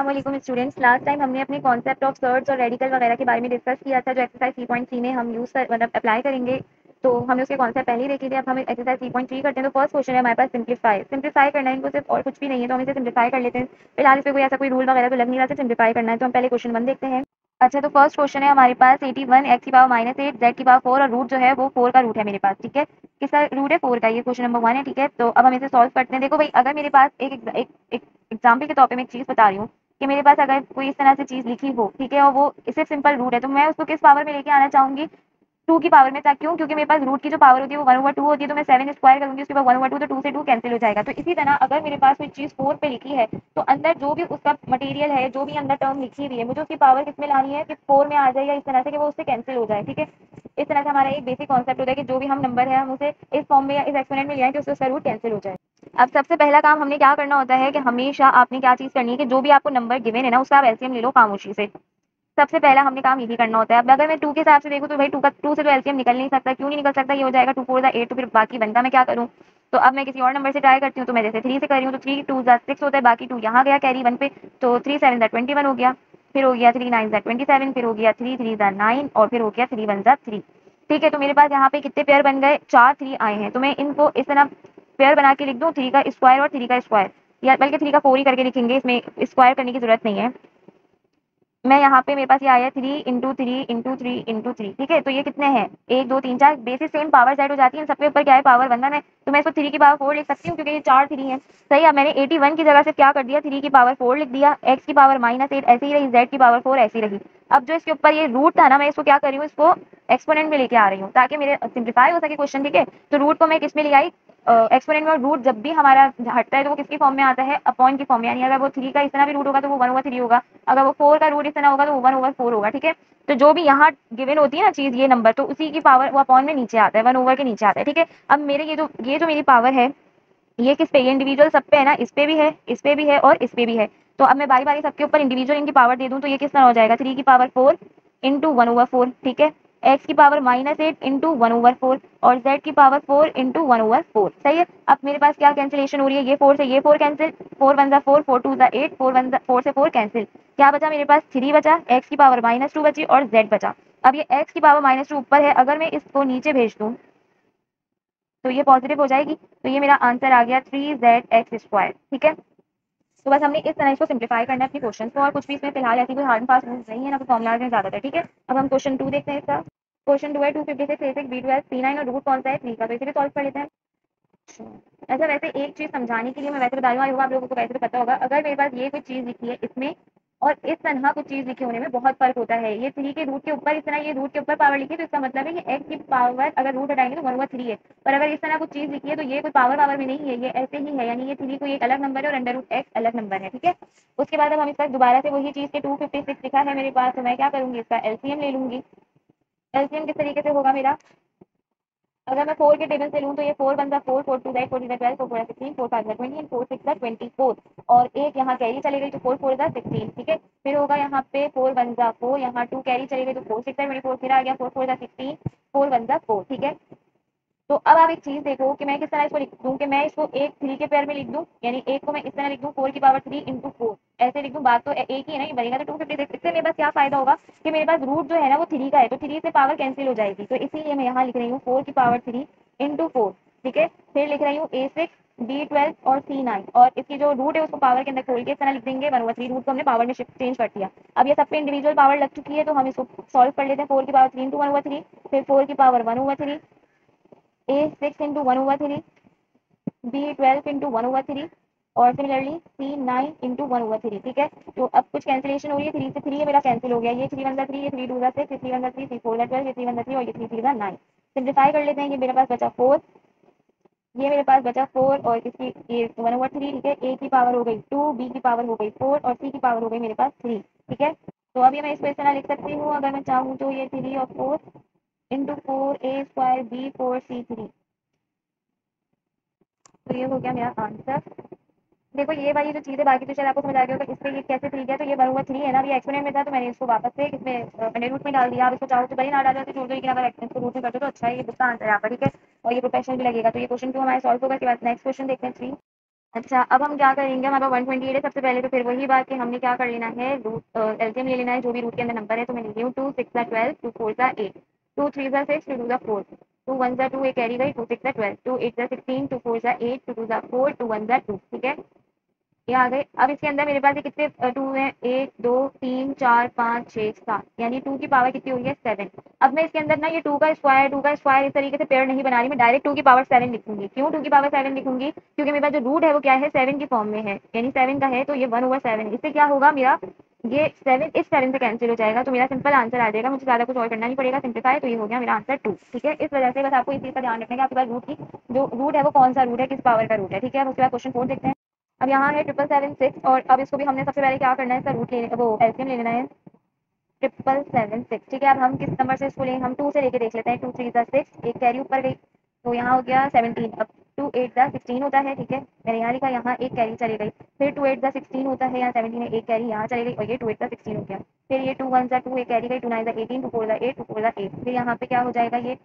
अस्सलाम वालेकुम students. Last time हमने अपने कॉन्सेप्ट ऑफ सर्च और रेडिकल वगैरह के बारे में डिस्कस किया था, जो एक्सरसाइज 3.3 में हम मतलब अप्लाई करेंगे। तो हमने उसके कॉन्सेप्ट पहले ही देखे थे। अब हम एक्सरसाइज 3.3 करते हैं। तो फर्स्ट क्वेश्चन है हमारे पास सिंप्लीफाई करना है इनको सिर्फ, और कुछ भी नहीं है। तो हम इसे सिंप्लीफाई कर लेते हैं। फिलहाल इस पे कोई ऐसा कोई रूल वगैरह तो लग नहीं रहा, सिंप्लीफाई करना है। तो हम पहले क्वेश्चन 1 देखते हैं। अच्छा, तो फर्स्ट क्वेश्चन है हमारे पास 81 एक्स की पावर -8 जेड की पावर 4 और रूट जो है वो 4 का रूट है मेरे पास। ठीक है, किसका रूट है? 4 का। ये क्वेश्चन नंबर 1 है। ठीक है, तो अब हम इसे सॉल्व करते हैं। देखो भाई, अगर मेरे पास एक एग्जाम्पल के तौर पे मैं एक चीज बता रही हूँ कि मेरे पास अगर कोई इस तरह से चीज लिखी हो, ठीक है, और वो सिर्फ सिंपल रूट है, तो मैं उसको किस पावर में लेके आना चाहूंगी? 2 की पावर में। क्यों? क्योंकि मेरे पास रूट की जो पावर होती है वो 1/2 होती है। तो मैं 7 स्क्वायर करूंगी, उसके बाद 1/2, तो 2 से 2 कैंसिल हो जाएगा। तो इसी तरह अगर मेरे पास कोई चीज 4 पे लिखी है, तो अंदर जो भी उसका मटेरियल है, जो भी अंदर टर्म लिखी हुई है, मुझे उसकी पावर किसमें लानी है कि 4 में आ जाए, या इस तरह से कि वो उससे कैंसिल हो जाए। ठीक है, इस तरह से हमारा एक बेसिक कॉन्सेप्ट होता है कि जो भी हम नंबर है हम उसे इस फॉर्म में या इस एक्सपोनेंट में ले आए कि उससे उसका रूट कैंसिल हो जाए। अब सबसे पहला काम हमने क्या करना होता है कि हमेशा आपने क्या चीज करनी है कि जो भी आपको नंबर गिवन है ना, उसका आप एलसीएम ले लो खामोशी से। सबसे पहला हमने काम यही करना होता है। अब अगर मैं 2 के हिसाब से देखूँ तो भाई 2 से तो एलसीएम निकल नहीं सकता। क्यों नहीं निकल सकता? ये हो जाएगा 2 4 8, तो फिर बाकी बनता मैं क्या करूँ? तो अब मैं किसी और नंबर से ट्राई करती हूँ। तो मैं जैसे 3 से कर रही हूँ, तो 3 2 6 होता है, बाकी 2 यहाँ गया कैरी 1 पे, तो 3 7 21 हो गया। फिर हो गया 3 9 27, फिर हो गया 3 3 9, और फिर हो गया 3 1 3। ठीक है, तो मेरे पास यहाँ पे कितने पेयर बन गए? 4 3 आए हैं। तो मैं इनको इस तरह पेयर बना के लिख दूँ, 3 का स्क्वायर और 3 का स्क्वायर, या बल्कि 3 का 4 ही करके लिखेंगे, इसमें स्क्वायर करने की जरूरत नहीं है। मैं यहाँ पे मेरे पास ये आया 3 × 3 × 3 × 3। ठीक है, तो ये कितने हैं? 1 2 3 4, बेसिस सेम पावर सेट हो जाती है। इन सबके ऊपर क्या है? पावर 1 1 है। तो मैं इसको 3 की पावर 4 लिख सकती हूँ, क्योंकि ये 4 3 है। सही है, मैंने 81 की जगह से क्या कर दिया? 3 की पावर 4 लिख दिया। एक्स की पावर -8 ऐसी ही रही, जेड की पावर 4 ऐसी रही। अब जो इसके ऊपर ये रूट था ना, मैं इसको क्या कर रही हूँ? इसको एक्सपोनेंट में लेके आ रही हूँ, ताकि मेरे सिंप्लीफाई हो सके क्वेश्चन। ठीक है, तो रूट को मैं किस में ले आई? एक्सपोनेंट में। और रूट जब भी हमारा हटता है तो वो किसकी फॉर्म में आता है? अपॉन की फॉर्म में। यानी अगर वो 3 का इस तरह भी रूट होगा तो वो 1/3 होगा। अगर वो 4 का रूट इस तरह होगा तो वो 1/4 होगा। ठीक है, तो जो भी यहाँ गिवन होती है ना चीज, ये नंबर, तो उसी की पावर वो अपॉन में नीचे आता है, 1 ओवर के नीचे आता है। ठीक है, अब मेरे ये जो मेरी पावर है, ये किस पे? ये इंडिविजुअल सब पे है ना, इस पे भी है, इस पे भी है, और इस पे भी है। तो अब मैं बारी बारी सबके ऊपर इंडिविजुअल इनकी पावर दे दूं, तो ये किस तरह हो जाएगा? 3 की पावर 4 इंटू 1/4। ठीक है, एक्स की पावर -8 इंटू 1/4, और जेड की पावर 4 इंटू 1/4। सही है, अब मेरे पास क्या कैंसिलेशन हो रही है? ये 4 से ये 4 कैंसिल, 4 1 4, 4 2 8, 4 से 4 कैंसिल। क्या बचा मेरे पास? 3 बचा, एक्स की पावर -2 बची, और जेड बचा। अब ये एक्स की पावर -2 ऊपर है, अगर मैं इसको नीचे भेज दूं तो ये पॉजिटिव हो जाएगी। तो ये मेरा आंसर आ गया 3zx²। ठीक है, तो बस हमने इस तरह इसको सिंप्लीफाई करना है अपने क्वेश्चन को, और कुछ भी इसमें फिलहाल ऐसी कोई हार्ड एंड फास्ट रूल्स नहीं है ना, कोई फॉर्मुलाज में ज्यादातर। ठीक है, अब हम क्वेश्चन 2 देखते हैं इसका। क्वेश्चन 2 है 256 A6 B12 C9, और रूट कौन सा है? 3 का। तो इसे भी सॉल्व कर लेते हैं। अच्छा, वैसे एक चीज समझाने के लिए मैं वैसे बता रही हूँ, आई होप आप लोगों को वैसे तो पता होगा। अगर मेरे पास ये कोई चीज लिखी है इसमें, और इस तरह कुछ चीज लिखी होने में बहुत फर्क होता है। ये 3 के रूट के ऊपर इस तरह ये रूट के ऊपर पावर लिखी है, तो इसका मतलब है कि एक्स की पावर अगर रूट हटाएंगे तो 1/3 है। पर अगर इस तरह कुछ चीज लिखी है तो ये कोई पावर में नहीं है, ये ऐसे ही है। यानी ये 3 कोई एक अलग नंबर है और √x अलग नंबर है। ठीक है, उसके बाद अब हम इसका दोबारा से वही चीज के 256 लिखा है मेरे पास, तो मैं क्या करूंगी? इसका एलसीएम ले लूंगी। एलसीएम किस तरीके से होगा मेरा? अगर मैं 4 के टेबल से लूँ तो ये 4 1 4, 4 2 4 3 12, 4 4 16, 4 5 20 एंड 4 6 24, और एक यहाँ कैरी चली गई तो 4 4 16। ठीक है, फिर होगा यहाँ पे 4 1 4, यहाँ 2 कैरी चली गई तो 4 6 24, फिर आ गया 4 4 16, 4 1 4। ठीक है, तो अब आप एक चीज देखो कि मैं किस तरह इसको लिख दूं, कि मैं इसको एक 3 के पेयर में लिख दूं, यानी एक को मैं इस तरह लिख दूं 4 की पावर 3 इंटू 4, ऐसे लिख दूं। बात तो एक ही है ना, ये बनेगा तो 256। इससे मेरे पास क्या फायदा होगा कि मेरे पास रूट जो है ना वो 3 का है, तो 3 से पावर कैंसिल हो जाएगी। तो इसीलिए मैं यहाँ लिख रही हूँ 4 की पावर 3 इंटू 4। ठीक है, फिर लिख रही हूँ A6 B12 और C9, और इसकी जो रूट है उसको पावर के अंदर खोल के इस तरह लिख देंगे 1/3। रूट को हमने पावर में शिफ्ट चेंज कर दिया। अब ये सब पे इंडिविजुअल पावर लग चुकी है, तो हम इसको सॉल्व कर लेते हैं। 4 की पावर 3 इंटू 1/3, फिर 4 की power 1/3, A6 into 1/3, B12 into 1/3, और सिमिलरली C9 इंटू 1/3। ठीक है, तो अब कुछ कैंसिलेशन हो रही है। 3 से 3 ये मेरा कैंसिल हो गया। ये 3 1 3, ये 3 2 6, ये 3 1 3, 3 4 12, ये 3 1 3, और ये 3 3 9। सिंप्लीफाई कर लेते हैं। ये मेरे पास बचा 4, ये मेरे पास बचा 4, और इसकी ये 1/3। ठीक है, ए की पावर हो गई 2, बी की पावर हो गई 4, और सी की पावर हो गई मेरे पास 3। ठीक है, तो अब ये मैं इसको इस तरह लिख सकती हूँ अगर मैं चाहूँ तो, ये 3 और 4 इंटू 4A² B4C3। तो ये हो गया मेरा आंसर। देखो ये वाली जो चीज़ है, बाकी तो शायद आपको समझ आ गया होगा इससे ये कैसे 3 है। तो ये 1/3 है ना, अभी एक्सपोनेंट में था तो मैंने इसको वापस से इसमें मैंने रूट में डाल दिया। आप इसको चाहो तो बड़ी ना डालो तो छोड़ दो, लेकिन अगर इसको रूट में कर दो तो अच्छा है। ये इसका आंसर है आपका। ठीक है, और ये प्रोफेशनल भी लगेगा। तो ये क्वेश्चन 2 हमारे सॉल्व होगा। इसके बाद नेक्स्ट क्वेश्चन देखते हैं 3। अच्छा, अब हम क्या करेंगे, हमारे पास 128 है सबसे पहले, तो फिर वही बात कि हमने क्या कर लेना है, रूट एलसीएम ले लेना है जो भी रूट के अंदर नंबर है। तो मैं लिखती हूँ 2 6 12 2 4 8 2 3 6 2 2 4 2 1 2 ये कैरी गई, 2 6 12 2 8 16 2 4 8 2 2 4 2 1 2, ठीक है, ये आ गए। अब इसके अंदर मेरे पास ये कितने टू है, 1 2 3 4 5 6 7, यानी टू की पावर कितनी हुई है, 7। अब मैं इसके अंदर ना ये टू का स्क्वायर इस तरीके से पेयर नहीं बना रही, मैं डायरेक्ट टू की पावर 7 लिखूंगी। क्यों टू की पावर 7 लिखूंगी, क्योंकि मेरे पास जो रूट है वो क्या है, 7 की फॉर्म में है, यानी 7 का है, तो ये 1/7। इससे क्या होगा मेरा, ये 7 इस 7 से कैंसिल हो जाएगा, तो मेरा सिंपल आंसर आ जाएगा, मुझे ज्यादा कुछ और करना नहीं पड़ेगा, सिंप्लीफाई, तो ये हो गया मेरा आंसर 2, ठीक है। इस वजह से बस आपको इस चीज का ध्यान रखना है कि आपके पास रूट की जो रूट है वो कौन सा रूट है, किस पावर का रूट है, ठीक है। अब उसके बाद क्वेश्चन 4 देखते हैं। अब यहाँ है 777 6, और अब इसको भी हमने सबसे पहले क्या करना है, इसका रूट ले वो एलसीएम ले लेना है 777 6, ठीक है। अब हम किस नंबर से इसको लेंगे, हम 2 से लेके देख लेते हैं। 2 3 6, एक कैरी ऊपर गई, तो यहाँ हो गया 17। अब 2 8 16 होता है, ठीक है, मैंने यहाँ लिखा, यहाँ एक कैरी चली गई। फिर 2 8 16 होता है, यहाँ 17 है, एक कैरी यहाँ चली गई, और ये 2 8 16 हो गया। फिर ये 2 1 2 एक कैरी गई, 2 9 18 2 4 8 2 4 8। फिर यहाँ पे क्या हो जाएगा, ये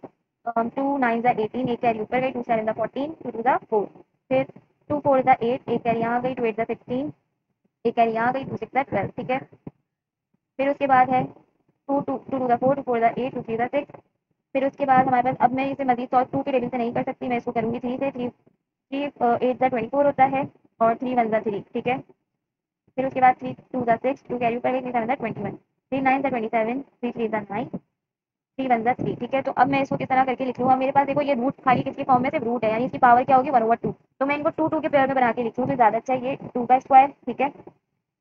2 9 18, एक कैरी ऊपर गई, 2 7 14 2 2 4। फिर 2 4 8, एक कैरी यहाँ गई, 2 8 16, एक कैरी यहाँ गई, 2 6 12, ठीक है। फिर उसके बाद है 2 2 2 2 4 2 4 8 2 3 6। फिर उसके बाद हमारे पास, अब मैं इसे मजीद सॉल्व 2 के टेबल से नहीं कर सकती, मैं इसको करूँगी 3 से। 3 3 8 24 होता है, और 3 1 3, ठीक है। फिर उसके बाद 3 2 6, 2 कैरी ऊपर गई, 3 7 21, 3 9 27, 3 3 9, 3 1 3, ठीक है। तो अब मैं इसको किस तरह करके लिख लूँ, अब मेरे पास देखो ये रूट खाली किसकी फॉर्म में, सिर्फ रूट है, यानी इसकी पावर क्या होगी, 1/2। तो मैं इनको 2 2 के पेयर में बना के लिखूँ तो ज़्यादा अच्छा है। ये 2 का स्क्वायर, ठीक है,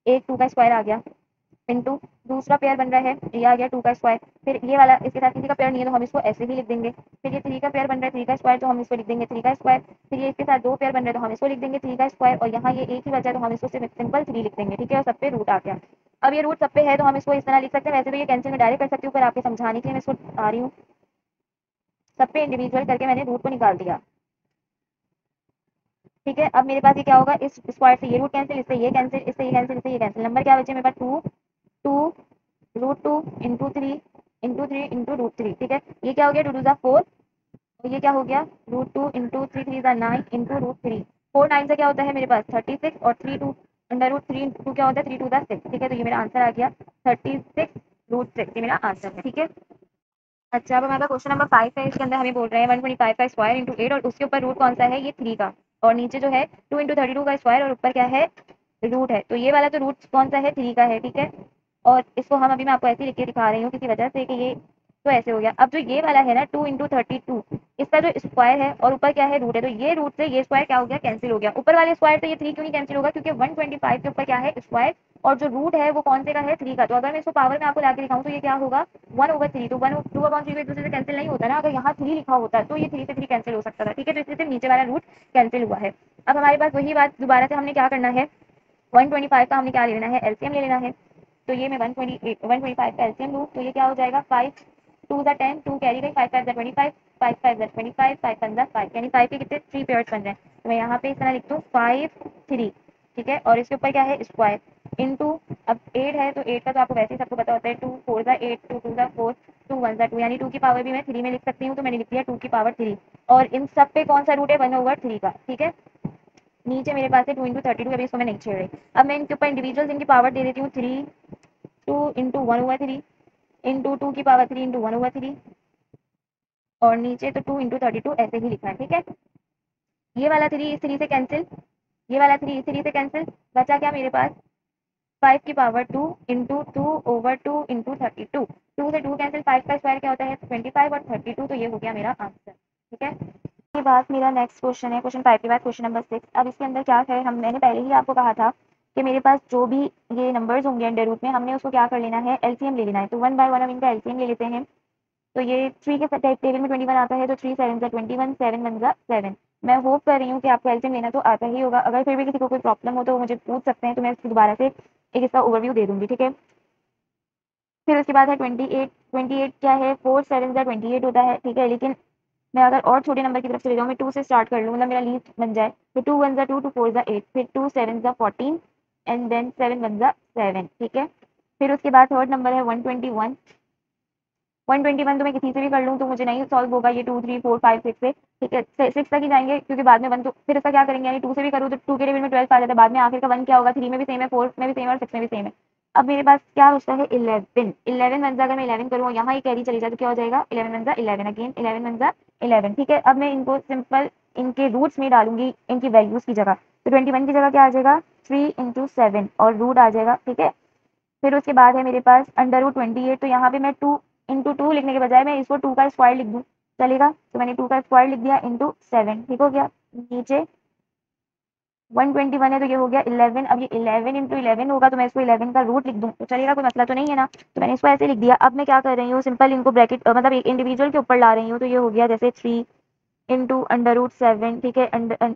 एक 2 का स्क्वायर आ गया, इंटू दूसरा पेयर बन रहा है, ये आ गया 2 का स्क्वायर। फिर ये वाला इसके साथ किसी का पेयर नहीं है, तो हम इसको ऐसे ही लिख देंगे। फिर ये 3 का पेयर बन रहा है, 3 का स्क्वायर, तो हम इसको लिख देंगे 3 का स्क्वायर। फिर ये इसके साथ दो पेयर बन रहे हैं, तो हम इसको लिख देंगे 3 का स्क्वायर, और यहाँ ये एक ही बचा है, तो हम इसको सिर्फ सिंपल 3 लिख देंगे, ठीक है। और सब पे रूट आ गया। अब ये रूट सब पे है, तो हम इसको इस तरह लिख सकते हैं, वैसे तो ये कैंसिल में डायरेक्ट कर सकती हूँ, पर आपके समझाने के लिए मैं इसको आ रही हूँ, सब पे इंडिविजुअल करके मैंने रूट को निकाल दिया, ठीक है। अब मेरे पास ये क्या होगा, इस स्क्वायर से ये रूट कैंसिल, इससे ये कैंसिल, इससे ये कैंसिल, इससे ये कैंसिल, नंबर क्या बचे मेरे पास, 2 2 √2 इंटू 3 ठीक है। ये क्या हो गया, 2 2 4, और ये क्या हो गया, √2 इंटू 3 3 9 इंटू √3। 4 9 से क्या होता है मेरे पास 36, और 3 2 अंडर √3 इंटू क्या होता है, 3 2 6, ठीक है। तो ये मेरा आंसर आ गया 36 √6, ये मेरा आंसर है, ठीक है। अच्छा, अब हमारा क्वेश्चन नंबर 5 है, इसके अंदर हमें बोल रहे हैं 125 का स्क्वायर इंटू 8, और उसके ऊपर रूट कौन सा है, ये 3 का, और नीचे जो है 2 इंटू 32 का स्क्वायर, और ऊपर क्या है, रूट है। तो ये वाला तो रूट कौन सा है, 3 का है, ठीक है। और इसको हम अभी मैं आपको ऐसे ही लिख के दिखा रही हूँ किसी वजह से कि ये तो ऐसे हो गया। अब जो ये वाला है ना 2 इंटू 32, इसका जो स्क्वायर है और ऊपर क्या है, रूट है, तो ये रूट से ये स्क्वायर क्या हो गया, कैंसिल हो गया। ऊपर वाले स्क्वायर से ये 3 क्यों नहीं कैंसिल होगा, क्योंकि 125 के ऊपर क्या है, स्क्वायर, और जो रूट है वो कौन से का है, 3 का। तो अगर मैं इसको पावर में आपको ला के दिखाऊँ तो ये क्या होगा, 1/3। तो 1/2/3 एक दूसरे से कैंसिल नहीं होता ना, अगर यहाँ 3 लिखा होता तो ये 3 से 3 कैंसिल हो सकता था, ठीक है। तो इसलिए सिर्फ नीचे वाला रूट कैंसिल हुआ है। अब हमारे पास वही बात दोबारा से हमने क्या करना है, 125 का हमने क्या ले लेना है, एलसीएम ले लेना है। तो ये मैं 125 का एलसीएम लूँ तो ये क्या हो जाएगा, 5 2 10, 2 कैरी गई, 5 5 25, 5 5 25, 5 5 5, यानी 5 के कितने 3 पेयर्स बन रहे हैं। तो मैं यहाँ पे इस तरह लिख दूँ 5 3, ठीक है। और इसके ऊपर क्या है, स्क्वायर इनटू, अब 8 है तो 8 का तो आपको वैसे ही सबको पता होता है, 2 4 8 2 2 4 2 1 2, यानी 2 की पावर भी मैं 3 में लिख सकती हूँ, तो मैंने लिख दिया 2 की पावर 3। और इन सब पे कौन सा रूट है, 1/3 का, ठीक है। नीचे मेरे पास है 2 इंटू 32, अभी इसको मैं नहीं छेड़ रही। अब मैं इनके ऊपर इंडिविजुअल इनकी पावर दे देती हूँ, 3 2 इंटू 1/3 इंटू 2 की पावर 3 इंटू 1/3, और नीचे तो 2 इंटू 32 ऐसे ही लिखा है, ठीक है। ये वाला 3 इस 3 से कैंसिल, ये वाला 3 इस 3 से कैंसिल, बचा क्या मेरे पास 5 की पावर 2 इंटू 2/2 इंटू 32, 2 से 2 कैंसिल, 5 का स्क्वायर क्या होता है 25, और 32, तो ये हो गया मेरा आंसर, ठीक है। के बाद मेरा नेक्स्ट क्वेश्चन है, क्वेश्चन 5 के बाद क्वेश्चन नंबर 6। अब इसके अंदर क्या है, हम मैंने पहले ही आपको कहा था कि मेरे पास जो भी ये नंबर्स होंगे अंडर रूट में, हमने उसको क्या कर लेना है, एलसीएम ले लेना है। तो 1 बाय 1 हम इनका एलसीएम ले लेते हैं। तो ये 3 के टेबल में 21 आता है, तो 3 7 21, 7 1 7। मैं होप कर रही हूँ कि आपको एलसीएम लेना तो आता ही होगा, अगर फिर भी किसी को कोई प्रॉब्लम हो तो मुझे पूछ सकते हैं, तो मैं इसकी दोबारा से एक इसका ओवरव्यू दे दूँगी, ठीक है। फिर उसके बाद है 28, 28 क्या है, 4 7 28 होता है, ठीक है। लेकिन मैं अगर और छोटे नंबर की तरफ चले जाऊँ, मैं 2 से स्टार्ट कर लूँ, मतलब मेरा लीस्ट बन जाए, तो 2 1 2 2 4 8, फिर 2 7 14, एंड देन 7 1 7, ठीक है। फिर उसके बाद थर्ड नंबर है 121, 121 तो मैं किसी से भी कर लूँ तो मुझे नहीं सॉल्व होगा ये 2 3 4 5 6 से, ठीक है 6 तक ही जाएंगे क्योंकि बाद में 1 तो फिर इसका क्या करेंगे, यानी 2 से भी करूँ तो 2 के टेबल में 12 आ जाता है, बाद में आखिर का 1 क्या होगा, 3 में भी सेम है, 4 में भी सेम है और 6 में भी सेम है। अब मेरे पास क्या बचता है 11, 11 वन अगर मैं 11 करूँ यहाँ ही कैरी चली जाए तो क्या हो जाएगा 11 वन 11 अगेन 11 वन 11, ठीक है। अब मैं इनको सिंपल इनके रूट्स में डालूंगी इनकी वैल्यूज की जगह, तो 21 की जगह क्या आ जाएगा 3 इंटू 7 और रूट आ जाएगा, ठीक है। फिर उसके बाद है मेरे पास अंडर रूट 28, तो यहाँ पे मैं 2 इंटू 2 लिखने के बजाय मैं इसको 2 का स्क्वायर लिख दूँ, चलेगा। तो मैंने 2 का स्क्वायर लिख दिया इंटू 7, ठीक हो गया। नीचे 121 है तो ये हो गया 11, अब ये 11 इंटू 11 होगा तो मैं इसको 11 का रूट लिख दूँ तो चलेगा, कोई मसला तो नहीं है ना। तो मैंने इसको ऐसे लिख दिया। अब मैं क्या कर रही हूँ सिंपल इनको ब्रैकेट मतलब एक इंडिविजुअल के ऊपर ला रही हूँ, तो ये हो गया जैसे 3 इंटू अंडर रूट 7, ठीक है,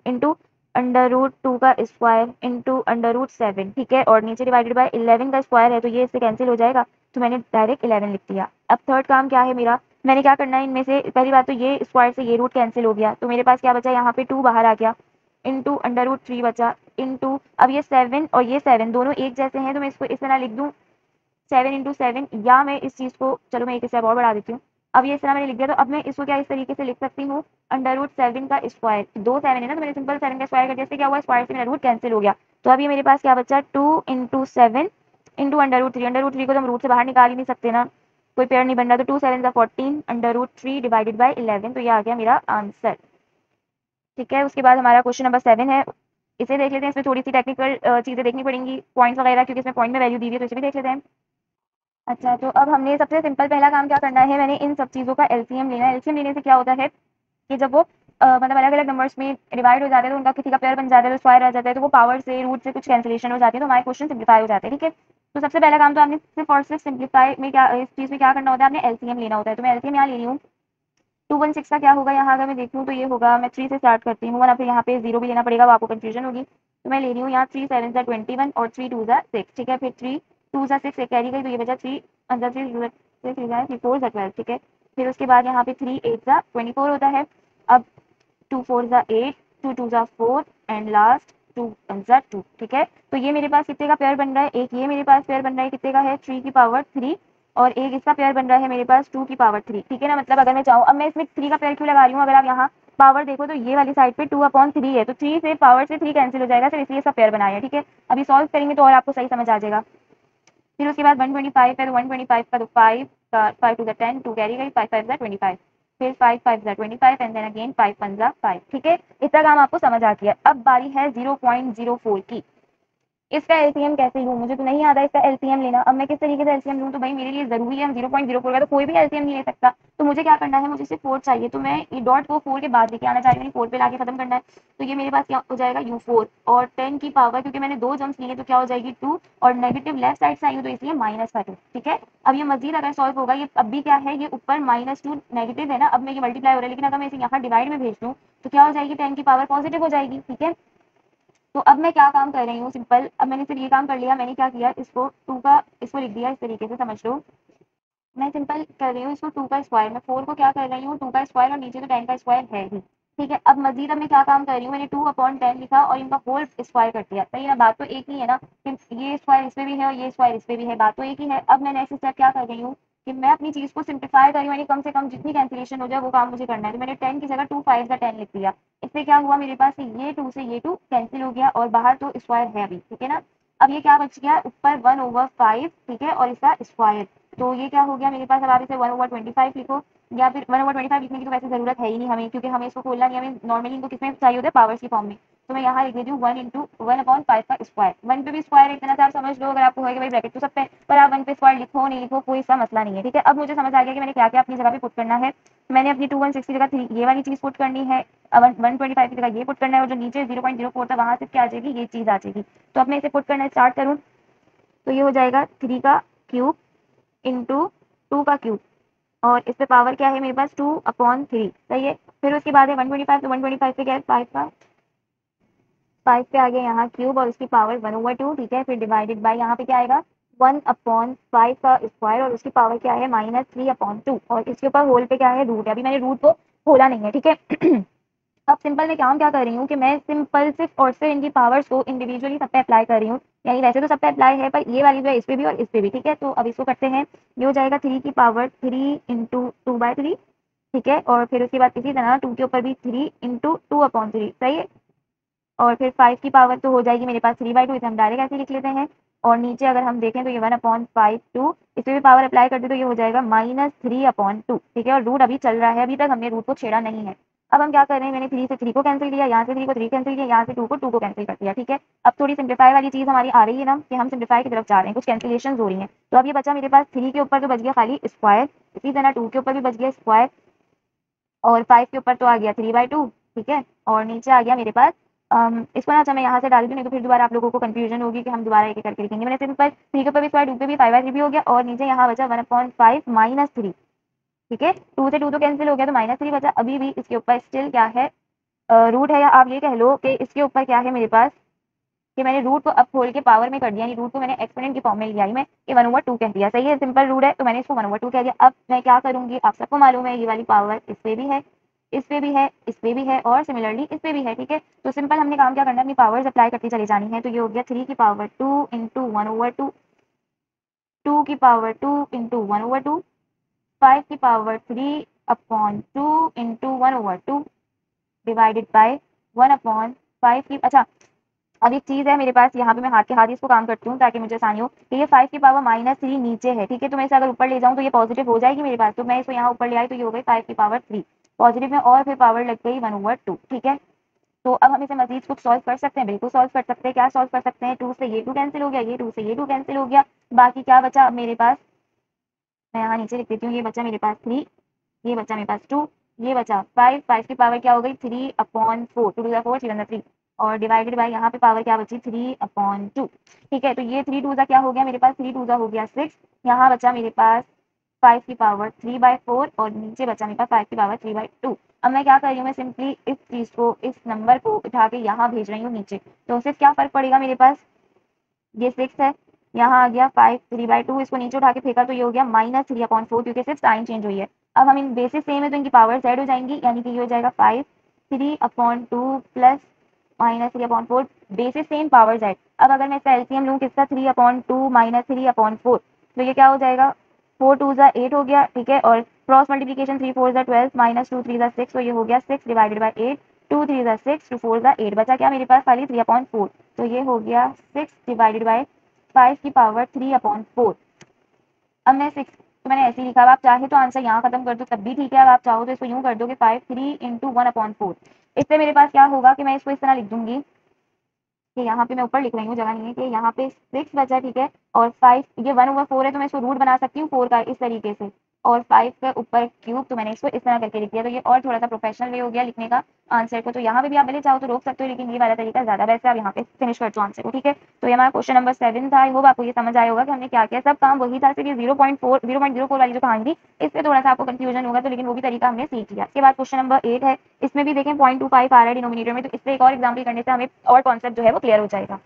इंटू अंडर रूट 2 का स्क्वायर इंटू अंडर रूट 7, ठीक है, और नीचे डिवाइडेड बाय 11 का स्क्वायर है तो ये इससे कैंसिल हो जाएगा, तो मैंने डायरेक्ट 11 लिख दिया। अब थर्ड काम क्या है मेरा, मैंने क्या करना है इनमें से पहली बात तो ये स्क्वायर से ये रूट कैंसिल हो गया, तो मेरे पास क्या बचा यहाँ पे 2 बाहर आ गया इंटू अंडर रूट 3 बचा इंटू, अब ये 7 और ये 7 दोनों एक जैसे हैं तो मैं इसको इस तरह लिख दूँ 7 इंटू 7, या मैं इस चीज़ को चलो मैं एक स्टेप और बढ़ा देती हूँ। अब ये इस तरह मैंने लिख दिया, तो अब मैं इसको क्या इस तरीके से लिख सकती हूँ अंडर रूट 7 का स्क्वायर, 2 7 है ना तो मैंने सिंपल 7 का स्क्वायर कर दिया, इससे क्या हुआ स्क्वायर से मेरा रूट कैंसिल हो गया। तो अब ये मेरे पास क्या बचा 2 इंटू 7 इंटू अंडर रूट 3 को तो हम रूट से बाहर निकाल ही नहीं सकते ना, कोई पेयर नहीं बन रहा, तो 2 7 का 14 अंडर रूट 3 डिवाइडेड बाई 11, तो ये आ गया मेरा आंसर, ठीक है। उसके बाद हमारा क्वेश्चन नंबर 7 है, इसे देख लेते हैं। इसमें थोड़ी सी टेक्निकल चीज़ें देखनी पड़ेंगी, पॉइंट्स वगैरह, क्योंकि इसमें पॉइंट में वैल्यू दी हुई है, तो इसे भी देख लेते हैं। अच्छा, तो अब हमने सबसे सिंपल पहला काम क्या करना है, मैंने इन सब चीज़ों का एलसीएम लेना है। एलसीएम लेने से क्या होता है कि जब वो मतलब अलग अलग नंबर्स में डिवाइड हो जाते हैं तो उनका किसी का पेयर बन जाता है तो स्क्वायर आ जाता है, तो वो पावर से रूट से कुछ कैंसिलेशन हो जाती है, तो हमारे क्वेश्चन सिंप्लीफाई हो जाते हैं, ठीक है। तो सबसे पहला काम तो आपने सिर्फ और सिर्फ सिंप्लीफाई में क्या इस चीज़ में क्या करना होता है, आपने एलसीएम लेना होता है। तो मैं एलसीएम यहाँ ले रही हूँ, 216 का क्या होगा यहाँ अगर मैं देखूँ तो ये होगा, मैं 3 से स्टार्ट करती हूँ वरना फिर यहाँ पे 0 भी लेना पड़ेगा, वो आपको कंफ्यूजन होगी। तो मैं ले रही हूँ यहाँ 3 7 ज़ा 21 और 3 2 ज़ा 6, ठीक है। फिर 3 2 ज़ा 6 एक कैरी गई तो ये बचा 3 अंदर 3 3 ज़ा 3 4 ज़ा 12, ठीक है। फिर उसके बाद यहाँ पे 3 8 ज़ा 24 होता है। अब 2 4 ज़ा 8, 2 2 ज़ा 4 एंड लास्ट 2 1 ज़ा 2, ठीक है। तो ये मेरे पास कितने का पेयर बन रहा है, एक ये मेरे पास पेयर बन रहा है कितने का है 3 की पावर 3, और एक इसका पेयर बन रहा है मेरे पास 2 की पावर 3, ठीक है ना। मतलब अगर मैं चाहूँ, अब मैं इसमें 3 का पेयर क्यों लगा रही हूँ, अगर आप यहाँ पावर देखो तो ये वाली साइड पे 2/3 है, तो 3 से पावर से 3 कैंसिल हो जाएगा, सिर्फ इसलिए इसका पेयर बनाया है, ठीक है। अभी सॉल्व करेंगे तो और आपको सही समझ आ जाएगा। फिर उसके बाद 125 है तो 125 का तो 5 का 5 टू द 10, 2 कैरी गई, 5 5 ज़ा 25, फिर 5 5 ज़ा 25 एंड देन अगेन 5 1 ज़ा 5, ठीक है। इतना काम आपको समझ आ गया। अब बारी है 0.04 की। इसका एलसीएम कैसे लूँ, मुझे तो नहीं आता इसका एलसीएम लेना। अब मैं किस तरीके से एलसीएम लूँ, तो भाई मेरे लिए जरूरी है 0.04 का, तो कोई भी एलसीएम नहीं ले सकता। तो मुझे क्या करना है, मुझे सिर्फ 4 चाहिए, तो मैं ये डॉट को 4 के बाद लेके आना चाह रही हूँ, 4 पे लाके खत्म करना है। तो ये मेरे पास क्या हो जाएगा U4 और 10 की पावर, क्योंकि मैंने 2 जम्स लिए तो क्या हो जाएगी 2, और नेगेटिव लेफ्ट साइड से आई हूँ तो इसलिए -2, ठीक है। अब ये मजीद अगर सॉल्व होगा, ये अब भी क्या है, ये ऊपर -2 नेगेटिव है ना, अब मैं ये मल्टीप्लाई हो रहा है, लेकिन अगर मैं इसे यहाँ डिवाइड में भेज दूँ तो क्या हो जाएगी 10 की पावर पॉजिटिव हो जाएगी, ठीक है। तो अब मैं क्या काम कर रही हूँ सिंपल, अब मैंने सिर्फ ये काम कर लिया, मैंने क्या किया इसको 2 का इसको लिख दिया इस तरीके से, समझ लो। मैं सिंपल कर रही हूँ इसको 2 का स्क्वायर, मैं 4 को क्या कर रही हूँ 2 का स्क्वायर, और नीचे तो 10 का स्क्वायर है ही, ठीक है। अब मजीद अब मैं क्या काम कर रही हूँ, मैंने 2/10 लिखा और इनका होल स्क्वायर कर दिया, सही है ना, बात तो एक ही है ना, कि ये स्क्वायर इस पे भी है और ये स्क्वायर इस पे भी है, बात तो एक ही है। अब मैं नेक्स्ट स्टेप क्या कर रही हूँ कि मैं अपनी चीज़ को सिंप्लीफाई कर रही हूँ, यानी कम से कम जितनी कैंसिलेशन हो जाए वो काम मुझे करना है। तो मैंने 10 की जगह 2 5 का 10 लिख दिया, इससे क्या हुआ मेरे पास ये 2 से ये 2 कैंसिल हो गया और बाहर तो स्क्वायर है अभी, ठीक है ना। अब ये क्या बच गया ऊपर 1/5, ठीक है, और इसका स्क्वायर, तो ये क्या हो गया मेरे पास। अब आप इसे 1/25 लिखो, या फिर 1/25 लिखने की तो वैसे जरूरत है ही नहीं हमें, क्योंकि हमें इसको खोलना नहीं, हमें नॉर्मली इनको किसमें चाहिए होता है पावर्स की फॉर्म में। तो मैं यहाँ लिख देती हूँ 1 इंटू 1/5 का स्क्वायर, 1 पे भी स्क्वायर एक तरह से आप समझ लो, अगर आपको होगा भाई ब्रैकेट तो सब पे, पर आप 1 पे स्क्वायर लिखो नहीं लिखो कोई इसका मसला नहीं है, ठीक है। अब मुझे समझ आ गया कि मैंने क्या क्या अपनी जगह पे पुट करना है। मैंने अपनी 216 की जगह ये वाली चीज पुट करनी है, 125 की जगह ये पुट करना है, और जो नीचे 0.04 था वहां से क्या आ जाएगी ये चीज आ जाएगी। तो अब मैं इसे पुट करना स्टार्ट करूँ तो ये हो जाएगा 3 का क्यूब इंटू 2 का क्यूब, और इस पे पावर क्या है मेरे पास 2/3, सही है। फिर उसके बाद है 125, तो 125 पे क्या है 5 का 5 पे आ गया यहाँ क्यूब और उसकी पावर 1/2, ठीक है। फिर डिवाइडेड बाय यहाँ पे क्या आएगा 1/5 का स्क्वायर, और उसकी पावर क्या है -3/2, और इसके ऊपर होल पे क्या है रूट है, अभी मैंने रूट को खोला नहीं है, ठीक है। अब सिंपल मैं काम क्या कर रही हूँ कि मैं सिंपल सिर्फ और सिर्फ इनकी पावर्स को इंडिविजुअली सब पे अप्लाई कर रही हूँ, यानी वैसे तो सब पे अप्लाई है पर ये वाली जो है इस पे भी और इस पे भी, ठीक है। तो अब इसको करते हैं, ये हो जाएगा 3 की पावर 3 इंटू 2/3, ठीक है। और फिर उसके बाद इसी तरह 2 के ऊपर भी 3 इंटू 2/3, सही है। और फिर 5 की पावर तो हो जाएगी मेरे पास 3/2, इसे हम डायरेक्ट ऐसे लिख लेते हैं। और नीचे अगर हम देखें तो ये 1/5 2, इस पे भी पावर अप्लाई कर दे तो ये हो जाएगा -3/2, ठीक है। और रूट अभी चल रहा है, अभी तक हमने रूट को छेड़ा नहीं है। अब हम क्या कर रहे हैं, मैंने 3 से 3 को कैंसिल किया, यहाँ से 3 को 3 कैंसिल किया, यहाँ से 2 को 2 को कैंसिल कर दिया, ठीक है। अब थोड़ी सिंप्लीफाई वाली चीज हमारी आ रही है ना, कि हम सिंप्लीफाई की तरफ जा रहे हैं, कुछ कैंसिलेशन हो रही है। तो अब ये बचा मेरे पास 3 के ऊपर तो बच गया खाली स्क्वायर, इसी तरह 2 के ऊपर भी बच गया स्क्वायर, और 5 के ऊपर तो आ गया 3/2, ठीक है। और नीचे आ गया मेरे पास इसको ना, अच्छा मैं यहाँ से डाल दूँ, नहीं तो फिर दोबारा आप लोगों को कंफ्यूजन होगी कि हम दोबारा एक एक करके लिखेंगे। मैंने सिंपल 3 के ऊपर भी स्क्वायर, 2 पे भी 5/3 भी हो गया, और नीचे यहाँ बचा 1/5 -3, ठीक है। 2 से 2 तो कैंसिल हो गया, तो -3 बचा। अभी भी इसके ऊपर स्टिल क्या है, रूट है, या आप ये कह लो कि इसके ऊपर क्या है मेरे पास, कि मैंने रूट को अब खोल के पावर में कर दिया, यानी रूट को मैंने एक्सपोनेंट की फॉर्म में लिया ही मैं, कि 1/2 कह दिया, सही है। सिंपल रूट है तो मैंने इसको 1/2 कह दिया। अब मैं क्या करूंगी, आप सबको मालूम है ये वाली पावर इस पे भी है, इस पे भी है, इस पे भी है, और सिमिलरली इस पे भी है, ठीक है। तो सिंपल हमने काम क्या करना है, अपनी पावर्स अप्लाई करती चली जानी है। तो ये हो गया 3 की पावर 2 इंटू 1/2, 2 की पावर 2 इंटू 1/2, 5 की पावर 3/2 इंटू 1/2 डिवाइडेड बाय 1/5 की, अच्छा अब एक चीज है मेरे पास, यहाँ पे मैं हाथ के हाथ ही इसको काम करती हूँ ताकि मुझे आसानी हो, कि ये 5 की पावर -3 नीचे है, ठीक है। तो मैं इसे अगर ऊपर ले जाऊँ तो ये पॉजिटिव हो जाएगी मेरे पास, तो मैं इसको यहाँ ऊपर ले आई तो ये हो गई 5 की पावर 3 पॉजिटिव में, और फिर पावर लग गई 1/2, ठीक है। तो अब हम इसे मजीद कुछ सॉल्व कर सकते हैं, बिल्कुल सॉल्व कर सकते हैं। क्या सॉल्व कर सकते हैं, 2 से ये 2 कैंसिल हो गया, ये 2 से ये 2 कैंसिल हो गया, बाकी क्या बचा अब मेरे पास, मैं यहाँ नीचे लिख देती हूँ, ये बचा मेरे पास 3, ये बचा मेरे पास 2, ये बचा 5, 5 की पावर क्या हो गई 3/4, 2 2 4 3 3, और डिवाइडेड बाय यहाँ पे पावर क्या बची 3/2, ठीक है। तो ये 3 2 क्या हो गया मेरे पास, 3 2 हो गया 6, यहाँ बचा मेरे पास 5 की पावर 3/4, और नीचे बचा मेरे पास 5 की पावर 3/2। अब मैं क्या कर रही हूँ, मैं सिंपली इस चीज को, इस नंबर को उठा के यहाँ भेज रही हूँ नीचे, तो उससे क्या फर्क पड़ेगा मेरे पास, ये 6 है, यहाँ आ गया 5 3/2, इसको नीचे उठा के फेंका तो ये हो गया -3/4, क्योंकि सिर्फ साइन चेंज हुई है। अब हम इन बेसिस सेम है तो इनकी पावर ऐड हो जाएंगी, यानी कि ये हो जाएगा 5 3/2 plus -3/4, basis same power Z. अब अगर मैं इसका एलसीएम लूँ किसका, 3/2 -3/4, तो ये क्या हो जाएगा, 4 2 8 हो गया, ठीक है। और क्रॉस मल्टीप्लीकेशन 3 4 12 -2 3 6, तो ये हो गया 6 डिवाइडेड बाई 8, 2 3 6, 2 4 8, बचा क्या मेरे पास खाली 3/4, तो ये हो गया 6 डिवाइडेड बाय 5 की पावर 3/4। अब मैं 6 तो मैंने ऐसे ही लिखा, अब आप चाहे तो आंसर यहाँ खत्म कर दो तब भी ठीक है, अब आप चाहो तो इसको यूं कर दो कि 5 3 इंटू 1/4। इससे मेरे पास क्या होगा कि मैं इसको इस तरह लिख दूंगी कि यहाँ पे मैं ऊपर लिख रही हूँ, जगह नहीं है, कि यहाँ पे 6 बचा, ठीक है। और 5, ये 1/4 है तो मैं इसको रूट बना सकती हूँ 4 का इस तरीके से, और 5 के ऊपर क्यूब, तो मैंने इसको इस तरह करके लिख दिया। तो ये और थोड़ा सा प्रोफेशनल वे हो गया लिखने का आंसर को। तो यहाँ पे भी आप पहले चाहो तो रोक सकते हो, लेकिन ये वाला तरीका ज्यादा बेस्ट है। आप यहाँ पे फिनिश कर दो आंसर को, ठीक है। तो ये हमारा क्वेश्चन नंबर 7 था। आई होप आपको ये समझ आया होगा कि हमने क्या किया, सब काम वही था, सिर्फ ये 0.04 वाली जो कहानी थी इस पे थोड़ा सा आपको कंफ्यूजन होगा, तो लेकिन वो भी तरीका हमने सीख लिया। इसके बाद क्वेश्चन नंबर 8 है, इसमें भी देखें 0.25 आ रहा है डिनोमिनेटर में, तो इससे एक और एग्जाम्पल करने से हमें और कॉन्सेप्ट जो है वो क्लियर हो जाएगा।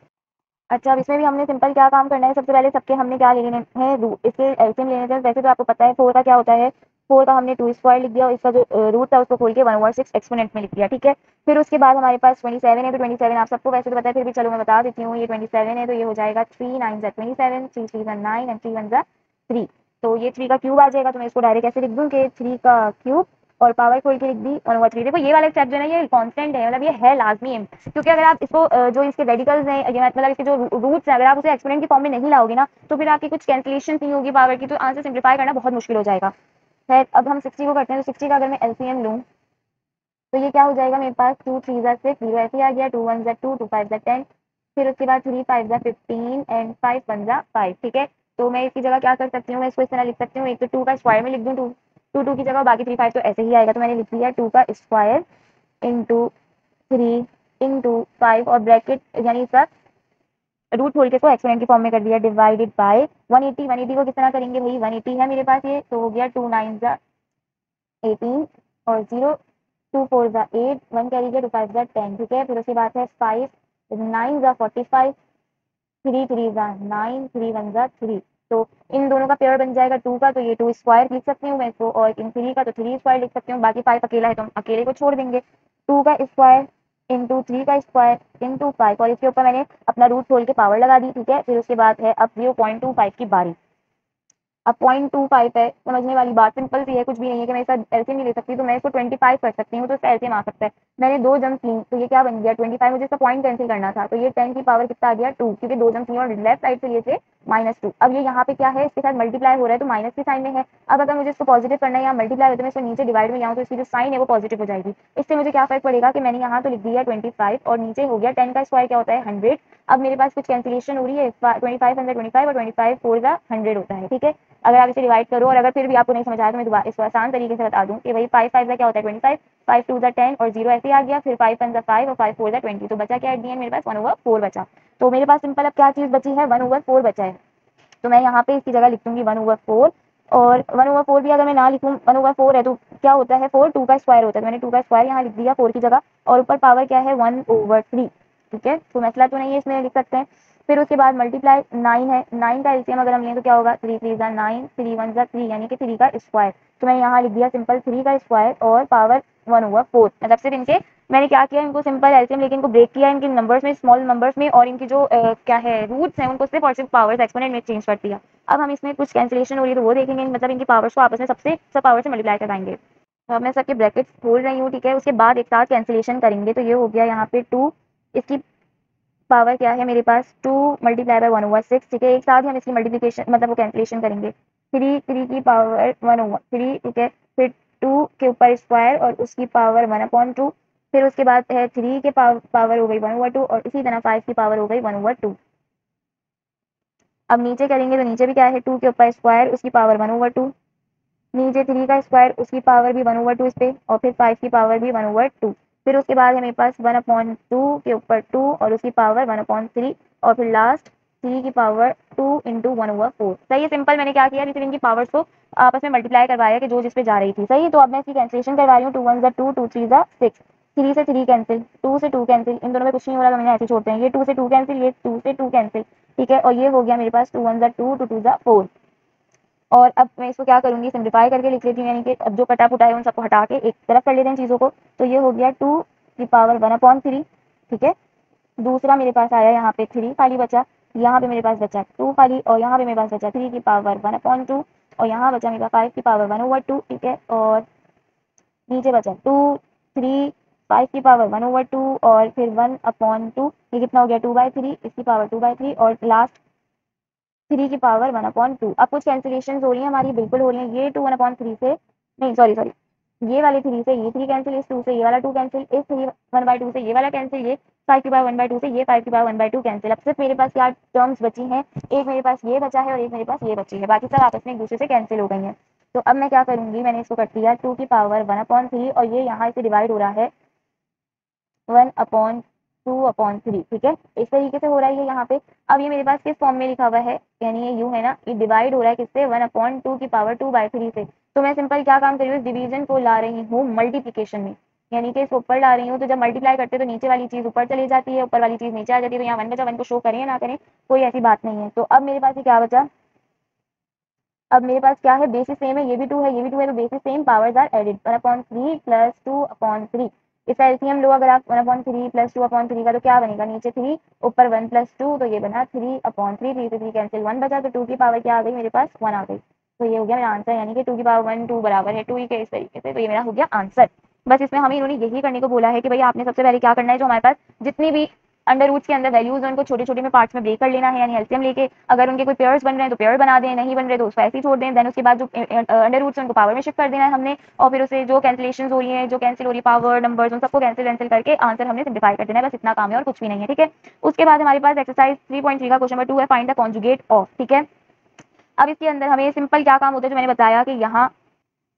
अच्छा, अब इसमें भी हमने सिंपल क्या काम करना है, सबसे पहले सबके हमने क्या लेने हैं, रूट, इसके एलसीएम लेने थे। वैसे तो आपको पता है 4 का क्या होता है, 4 का हमने 2 स्क्वायर लिख दिया, और इसका जो रूट था उसको खोल के 1/6 एक्सपोनेंट में लिख दिया, ठीक है। फिर उसके बाद हमारे पास 27 है, तो 27 आप सबको वैसे तो पता है, फिर भी चलो मैं बता देती हूँ। ये 27 है तो ये हो जाएगा 3 9 27, 3 3 9 एंड 3 1 3, तो ये 3 का क्यूब आ जाएगा। तो मैं इसको डायरेक्ट ऐसे लिख दूँ कि 3 का क्यूब, और पावर खोल के लिख दी 1/3। देखो ये वाला स्टेप जो है ना, ये कांस्टेंट है, मतलब ये है लाजमी है, क्योंकि अगर आप इसको जो इसके रेडिकल्स हैं, ये मतलब इसके जो रूट्स हैं, अगर आप उसे एक्सपोनेंट की फॉर्म में नहीं लाओगे ना, तो फिर आपकी कुछ कैंसिलेशन नहीं होगी पावर की, तो आंसर सिंप्लीफाई करना बहुत मुश्किल हो जाएगा। खैर, अब हम 60 को करते हैं। तो 60 का अगर मैं एलसीएम लूँ तो ये क्या हो जाएगा मेरे पास, 2 3 6 जीरो ऐसे आ गया, 2 1 2 2 5 10, फिर उसके बाद 3 5 15 एंड 5 1 5, ठीक है। तो मैं इसकी जगह क्या कर सकती हूँ, मैं इसको इस तरह लिख सकती हूँ, एक तो 2 का स्क्वायर में लिख दूँ, 2 की जगह, बाकी 3 5 तो ऐसे ही आएगा। तो मैंने लिख दिया 2 का स्क्वायर इंटू 3 इंटू 5, और ब्रैकेट यानी इसका रूट खोल के इसको एक्सपोनेंट की फॉर्म में कर दिया, डिवाइडेड बाय 180। 180 को किस तरह करेंगे भाई, 180 है मेरे पास ये, तो हो गया 2 9 18 और 0, 2 4 8, 1 कैरी गया, 2 5 10, ठीक है। फिर उसके बाद है 5 9 45, 3 3 9, 3 1 3, तो इन दोनों का पेयर बन जाएगा 2 का, तो ये 2 स्क्वायर लिख सकती हूँ मैं इसको, और इन 3 का तो 3 स्क्वायर लिख सकती हूँ। बाकी 5 अकेला है तो हम अकेले को छोड़ देंगे। 2 का स्क्वायर इंटू 3 का स्क्वायर इंटू 5, और इसके ऊपर मैंने अपना रूट खोल के पावर लगा दी, ठीक है। फिर उसके बाद है अब 0.25 की बारी। अब 0.25 है, समझने वाली बात, सिंपल सी है, कुछ भी नहीं है कि मैं इसका एलसीएम नहीं ले सकती, तो मैं इसको 25 कर सकती हूँ, तो इसका एलसीएम आ सकता है। मैंने 2 जम्स ली, तो ये क्या बन गया 25, मुझे इसका पॉइंट कैंसिल करना था, तो ये 10 की पावर कितना आ गया 2, क्योंकि 2 जम्स लिए और लेफ्ट साइड से लिए थे -2। अब ये यहाँ पे क्या है, इसके साथ मल्टीप्लाई हो रहा है तो माइनस के साइन में है। अब अगर मुझे इसको पॉजिटिव करना है या मल्टीप्लाई हो तो मैं इसको नीचे डिवाइड में जाऊँ तो इसकी जो साइन है वो पॉजिटिव हो जाएगी। इससे मुझे क्या फर्क पड़ेगा कि मैंने यहाँ तो लिख दिया 25 और नीचे हो गया 10 का स्क्वायर क्या होता है 100। अब मेरे पास कुछ कैंसिलेशन हो रही है, 25 अंदर 25 और 25 4 जा 100 होता है, ठीक है। अगर आप इसे डिवाइड करो और अगर फिर भी आपको नहीं समझ आया तो मैं दोबारा इसको आसान तरीके से बता दूं कि भाई 5 5 का क्या होता है 25, 5 2 जा 10 और 0 ऐसे ही आ गया, फिर 5 1 जा 5 और 5 4 जा 20, तो बचा क्या एट दी एंड मेरे पास 1/4 बचा। तो मेरे पास सिंपल अब क्या चीज बची है 1/4 बचा है, तो मैं यहाँ पे इसकी जगह लिख दूंगी 1/4। और 1/4 भी अगर मैं ना लिखूँ 1/4 है तो क्या होता है 4 2 का स्क्वायर होता है, तो मैंने 2 का स्क्वायर यहाँ लिख दिया 4 की जगह, और ऊपर पावर क्या है 1/3, ठीक है। तो मसला तो नहीं है, इसमें लिख सकते हैं। फिर उसके बाद मल्टीप्लाई 9 है, 9 का एलसीएम अगर हम लें तो क्या होगा 3 3 जा 9, 3 1 जा 3, यानी कि 3 का स्क्वायर। तो मैंने यहाँ लिख दिया सिंपल 3 का स्क्वायर और पावर 1/4, मतलब सिर्फ इनके मैंने क्या किया, इनको सिंपल एलसीएम लेके इनको ब्रेक किया इनके नंबर्स में, स्मॉल नंबर्स में, और इनकी जो क्या है रूट्स हैं उनको सिर्फ और सिर्फ पावर्स एक्सपोनेंट में चेंज कर दिया। अब हम इसमें कुछ कैंसिलेशन हो रही है तो वो देखेंगे, मतलब इनकी पावर्स को आपस में सबसे सब पावर से मल्टीप्लाई करवाएंगे। तो अब मैं सबके ब्रैकेट्स खोल रही हूँ, ठीक है। उसके बाद एक साथ कैंसिलेशन करेंगे, तो ये हो गया यहाँ पे 2, इसकी पावर क्या है मेरे पास 2 मल्टीप्लाई बाय 1/6, ठीक है। एक साथ ही हम इसकी मल्टीप्लिकेशन मतलब वो कैंसिलेशन करेंगे, 3 3 की पावर 1/3, ठीक है। फिर 2 के ऊपर स्क्वायर और उसकी पावर 1/2, फिर उसके बाद है 3 के पावर हो गई 1/2 और इसी तरह 5 की पावर हो गई 1/2। अब नीचे करेंगे तो नीचे भी क्या है 2 के ऊपर स्क्वायर उसकी पावर 1/2, नीचे 3 का स्क्वायर उसकी पावर भी 1/2 इस पे, और फिर 5 की पावर भी 1/2। फिर उसके बाद है मेरे पास 1/2 के ऊपर 2 और उसकी पावर 1/3, और फिर लास्ट 3 की पावर 2 इंटू 1/4। सही है, सिंपल। मैंने क्या किया, सिर्फ इनकी पावर्स को आपस में मल्टीप्लाई करवाया कि जो जिस पे जा रही थी, सही है। तो अब मैं इसकी कैंसिलेशन करवा रही हूँ, 2 1 जा 2, 2 3 जा 6, 3 से 3 कैंसिल, 2 से 2 कैंसिल, इन दोनों में कुछ नहीं हो रहा तो मैंने ऐसे छोड़ते हैं, ये 2 से 2 कैंसिल, ये 2 से 2 कैंसिल, ठीक है। और ये हो गया मेरे पास 2 1 जा 2, 2 2 जा 4। और अब मैं इसको क्या करूंगी सिंप्लीफाई करके लिख लेती हूँ, यानी कि अब जो कटा पुटा है उन सबको हटा के एक तरफ कर लेते हैं चीज़ों को। तो ये हो गया 2 की पावर 1/3, ठीक है। दूसरा मेरे पास आया यहाँ पे 3 खाली बचा, यहाँ पे मेरे पास बचा 2 खाली, और यहाँ पे मेरे पास बचा 3 की पावर 1/2, और यहाँ बचा मेरे पास 5 की पावर 1/2, ठीक है। और नीचे बचा 2 3 5 की पावर 1/2 और फिर 1/2, ये कितना हो गया 2/3, इसकी पावर 2/3, और लास्ट 3 की पावर 1/2। अब कुछ कैंसिलेशन हो रही है हमारी, बिल्कुल हो रही है। ये 2 1/3 से, नहीं सॉरी सॉरी, ये वाले 3 से ये 3 कैंसिल, इस 2 से ये वाला 2 कैंसिल, इस 3 1/2 से ये वाला कैंसिल, ये 5 की पावर 1/2 से ये 5 की पावर 1/2 कैंसिल। अब सिर्फ मेरे पास क्या टर्म्स बची हैं, एक मेरे पास ये बचा है और एक मेरे पास ये बची है, बाकी सब आपस में एक दूसरे से कैंसिल हो गई हैं। तो अब मैं क्या करूंगी, मैंने इसको कर दिया 2 की पावर 1/3 और ये यहाँ से डिवाइड हो रहा है 1/2/3, ठीक है। इस तरीके से हो रहा है ये यहाँ पे। अब ये मेरे पास किस फॉर्म में लिखा हुआ है, यानी ये यू है ना, ये डिवाइड हो रहा है किससे 1/2 की पावर 2/3 से। तो मैं सिंपल क्या काम कर रही हूँ, इस डिवीजन को ला रही हूँ मल्टीप्लीकेशन में, यानी कि इसको ऊपर ला रही हूँ। तो जब मल्टीप्लाई करते हैं तो नीचे वाली चीज ऊपर चली जाती है, ऊपर वाली चीज नीचे आ जाती है। तो यहाँ 1 बचा, 1 को शो करें या ना करें कोई ऐसी बात नहीं है। तो अब मेरे पास ये क्या बचा, अब मेरे पास क्या है, बेसिस सेम है, ये भी 2 है ये भी 2 है, तो basis same, powers are added, 1/3 plus 2/3। इसका एलसीएम लो अगर आप 1/3 प्लस 2/3 का, तो क्या बनेगा, नीचे 3 ऊपर 1 प्लस 2, तो ये बना 3/3, 3 से 3 कैंसिल 1 बचा, तो 2 की पावर क्या आ गई मेरे पास 1 आ गई। तो ये हो गया मेरा आंसर, यानी कि 2 की पावर 1 2 बराबर है 2 ही के, इस तरीके से। तो ये मेरा हो गया आंसर। बस इसमें हमें इन्होंने यही करने को बोला है कि भाई आपने सबसे पहले क्या करना है, जो हमारे पास जितनी भी अंडर रूट्स के अंदर वैल्यूज है उनको छोटे छोटे में पार्ट्स में ब्रेक कर लेना है, यानी एलसीएम लेके अगर उनके कोई पेयर्स बन रहे हैं तो पेयर बना दें, नहीं बन रहे तो उसको ऐसे ही छोड़ दें। देन उसके बाद जो अंडर रूट्स है उनको पावर में शिफ्ट कर देना है हमने, और फिर उसे जो कैंसिलेशन हो रही है, जो कैंसिल हो रही है पावर नंबर्स, उन सबको कैंसिल कैंसिल करके आंसर हमने सिम्प्लीफाई कर देना है। बस इतना काम है और कुछ भी नहीं है, ठीक है। उसके बाद हमारे पास एक्सरसाइज 3.3 का क्वेश्चन नंबर 2 है, फाइंड द कॉन्जुगेट ऑफ, ठीक है। अब इसके अंदर हमें सिंपल क्या काम होता है, जो मैंने बताया कि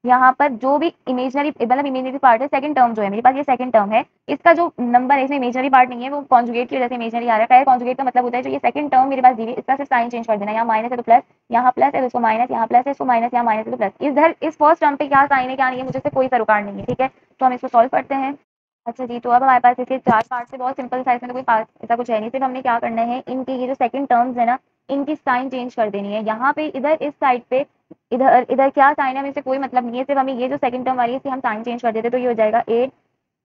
यहाँ पर जो भी इमेजनरी मतलब इमेजनरी पार्ट है, सेकंड टर्म जो है मेरे पास, ये सेकंड टर्म है, इसका जो नंबर है इसमें इमेजनरी पार्ट नहीं है, वो कॉन्जुगेट की वजह से इमेजनरी आ रहा है। पहले कॉन्जुगेट का मतलब होता है जो ये सेकंड टर्म मेरे पास दी हुई है इसका सिर्फ साइन चेंज कर देना, यहाँ माइनस है तो प्लस, यहाँ प्लस है तो इसको माइनस, यहाँ प्लस है इसको माइनस, यहाँ माइनस है तो प्लस। इधर इस फर्स्ट टर्म पे क्या साइन है क्या नहीं है मुझे से कोई सरोकार नहीं है, ठीक है। तो हम इसको सॉल्व करते हैं। अच्छा जी, तो अब हमारे पास इसके 4 पार्ट से बहुत सिंपल साइज में तो कोई पार्ट ऐसा कुछ है नहीं, सिर्फ हमने क्या करना है, इनके ये जो सेकंड टर्म्स है ना इनकी साइन चेंज कर देनी है। यहाँ पे इधर इस साइड पे इधर इधर क्या साइन है हमें इससे कोई मतलब नहीं है, सिर्फ हमें ये जो सेकंड टर्म वाली है इससे हम साइन चेंज कर देते, तो ये हो जाएगा 8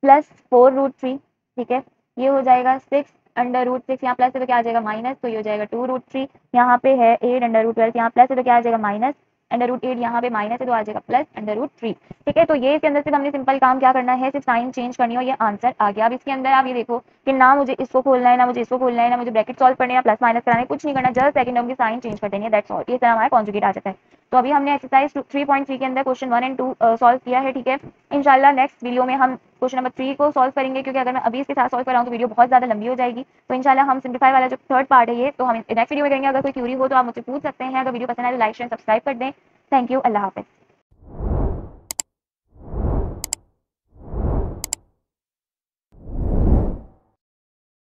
प्लस 4√3, ठीक है। ये हो जाएगा 6√6, यहाँ प्लस है तो क्या आ जाएगा माइनस, तो ये हो जाएगा 2√3। यहाँ पे है 8√12, यहाँ प्लस है तो क्या आ जाएगा माइनस, √8 यहाँ पे माइनस है तो आ जाएगा प्लस √3, ठीक है। तो ये इसके अंदर सिर्फ हमने सिंपल काम क्या करना है, सिर्फ साइन चेंज करनी है और ये आंसर आ गया। अब इसके अंदर आप ये देखो कि ना मुझे इसको खोलना है, ना मुझे इसको खोलना है, ना मुझे ब्रैकेट सॉल्व करने, या प्लस माइनस कराने, कुछ नहीं करना, जस्ट सेकंड टर्म की साइन चेंज कर देनी है, दैट्स ऑल। इस तरह हमारा कॉन्जुगेट आ जाता है। तो अभी हमने एक्सरसाइज 3.3 के अंदर क्वेश्चन 1 एंड 2 सॉल्व किया है, ठीक है। इंशाल्लाह नेक्स्ट वीडियो में हम क्वेश्चन नंबर 3 को सॉल्व करेंगे, क्योंकि अगर मैं अभी इसके साथ सॉल्व कर रहा हूँ तो वीडियो बहुत ज़्यादा लंबी हो जाएगी। तो इंशाल्लाह हम सिंप्लीफाई वाला जो थर्ड पार्ट है ये तो हम नेक्स्ट वीडियो में करेंगे। अगर कोई क्यूरी हो तो आप मुझसे पूछ सकते हैं। अगर वीडियो पसंद आए तो लाइक शेयर सब्सक्राइब कर दें। थैंक यू, अल्लाह हाफिज़।